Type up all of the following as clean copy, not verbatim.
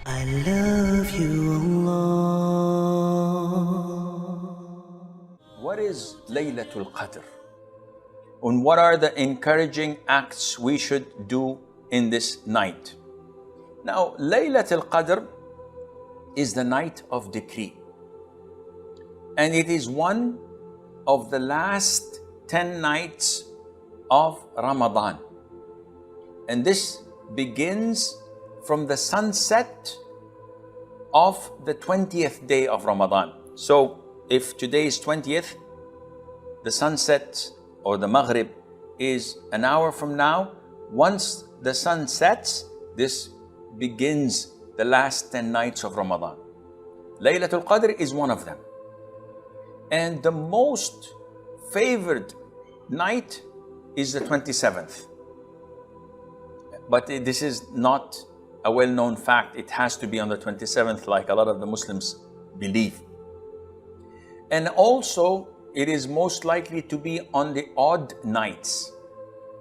I love you, Allah. What is Laylatul Qadr? And what are the encouraging acts we should do in this night? Now, Laylatul Qadr is the night of decree. And it is one of the last 10 nights of Ramadan. And this begins from the sunset of the 20th day of Ramadan. So if today is 20th, the sunset or the Maghrib is an hour from now. Once the sun sets, this begins the last 10 nights of Ramadan. Laylatul Qadr is one of them. And the most favored night is the 27th. But this is not a well-known fact. It has to be on the 27th, like a lot of the Muslims believe. And also, it is most likely to be on the odd nights.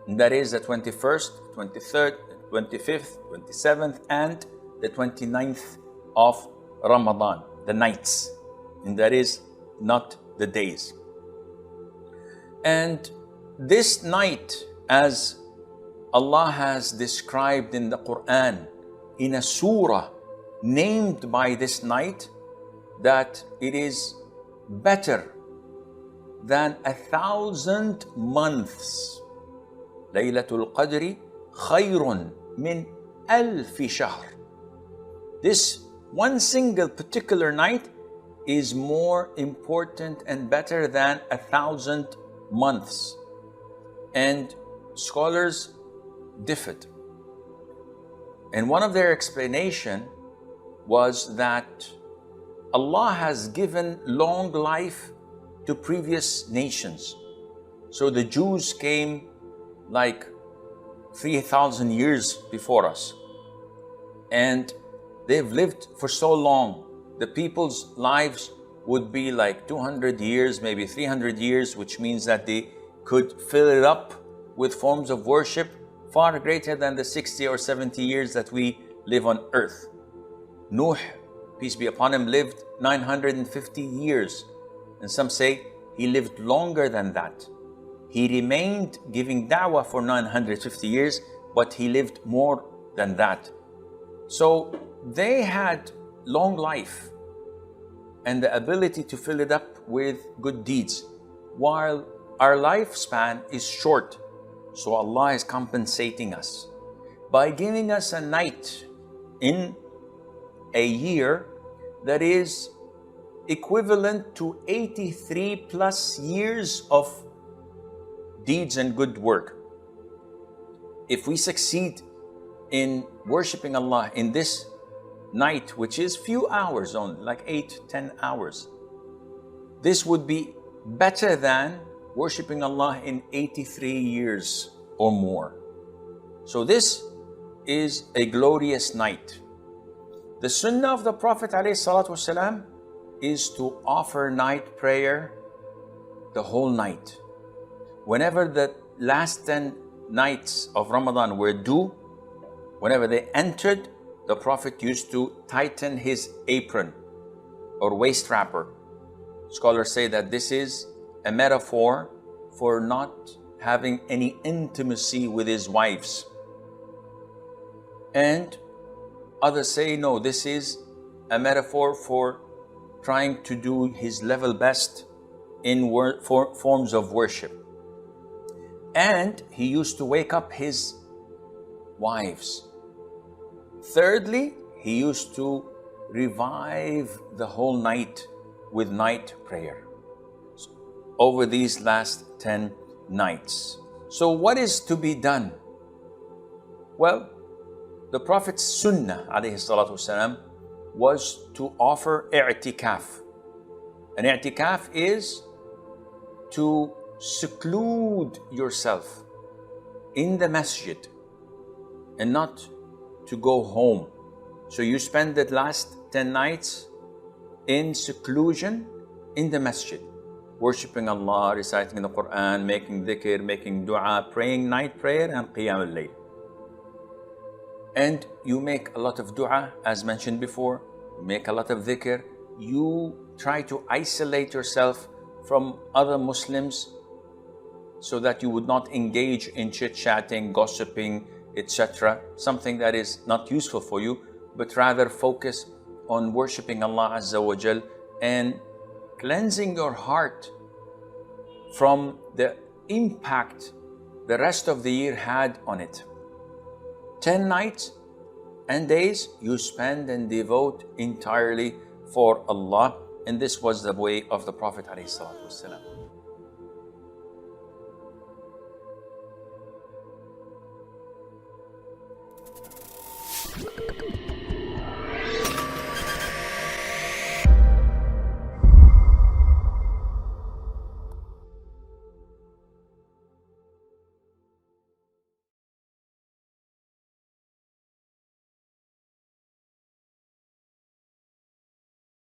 And that is the 21st, 23rd, 25th, 27th, and the 29th of Ramadan, the nights. And that is not the days. And this night, as Allah has described in the Quran, in a surah named by this night, that it is better than 1,000 months. Laylatul Qadri khayrun min alfi shahr. This one single particular night is more important and better than 1,000 months. And scholars differed. And one of their explanation was that Allah has given long life to previous nations. So the Jews came like 3,000 years before us. And they've lived for so long. The people's lives would be like 200 years, maybe 300 years, which means that they could fill it up with forms of worship far greater than the 60 or 70 years that we live on earth. Nuh, peace be upon him, lived 950 years. And some say he lived longer than that. He remained giving da'wah for 950 years, but he lived more than that. So they had long life and the ability to fill it up with good deeds, while our lifespan is short. So Allah is compensating us by giving us a night in a year that is equivalent to 83 plus years of deeds and good work. If we succeed in worshiping Allah in this night, which is few hours only, like 8-10 hours, this would be better than worshiping Allah in 83 years or more. So this is a glorious night. The sunnah of the Prophet ﷺ is to offer night prayer the whole night. Whenever the last 10 nights of Ramadan were due, whenever they entered, the Prophet used to tighten his apron or waist wrapper. Scholars say that this is a metaphor for not having any intimacy with his wives. And others say, no, this is a metaphor for trying to do his level best in forms of worship. And he used to wake up his wives. Thirdly, he used to revive the whole night with night prayer over these last 10 nights. So what is to be done? Well, the Prophet's sunnah ﷺ was to offer i'tikaf. An i'tikaf is to seclude yourself in the masjid and not to go home. So you spend the last 10 nights in seclusion in the masjid, worshipping Allah, reciting the Quran, making dhikr, making dua, praying night prayer and qiyam al-layl. and you make a lot of dua, as mentioned before, you make a lot of dhikr, you try to isolate yourself from other Muslims so that you would not engage in chit-chatting, gossiping, etc., something that is not useful for you, but rather focus on worshipping Allah Azza wa Jal and cleansing your heart from the impact the rest of the year had on it. 10 nights and days you spend and devote entirely for Allah, and this was the way of the Prophet ﷺ.